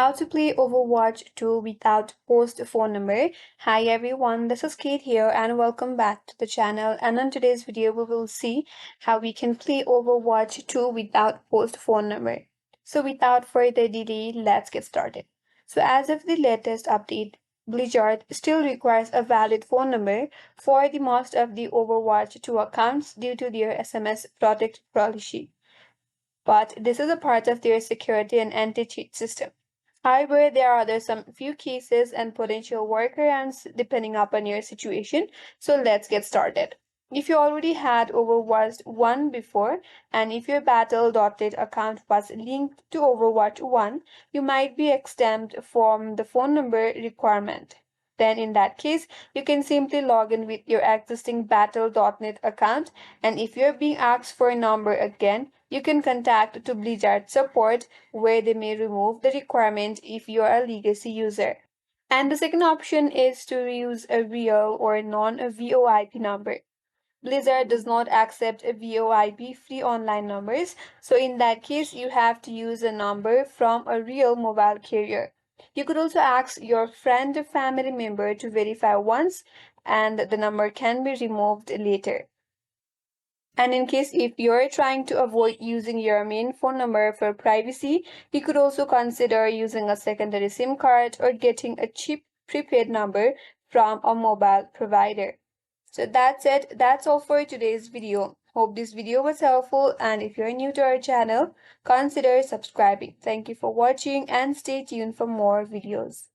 How to play Overwatch 2 without host phone number. Hi everyone, this is Kate here and welcome back to the channel. And in today's video, we will see how we can play Overwatch 2 without host phone number. So without further delay, let's get started. So as of the latest update, Blizzard still requires a valid phone number for the most of the Overwatch 2 accounts due to their SMS protect policy. But this is a part of their security and anti-cheat system. However, there are some few cases and potential workarounds depending upon your situation. So let's get started. If you already had Overwatch 1 before, and if your Battle.net account was linked to Overwatch 1, you might be exempt from the phone number requirement. Then in that case, you can simply log in with your existing Battle.net account, and if you're being asked for a number again, you can contact to Blizzard support where they may remove the requirement if you are a legacy user. And the second option is to use a real or non-VoIP number. Blizzard does not accept VoIP free online numbers, so in that case, you have to use a number from a real mobile carrier. You could also ask your friend or family member to verify once, and the number can be removed later. And in case if you're trying to avoid using your main phone number for privacy, you could also consider using a secondary SIM card or getting a cheap prepaid number from a mobile provider. So that's it. That's all for today's video. Hope this video was helpful, and if you're new to our channel, consider subscribing. Thank you for watching and stay tuned for more videos.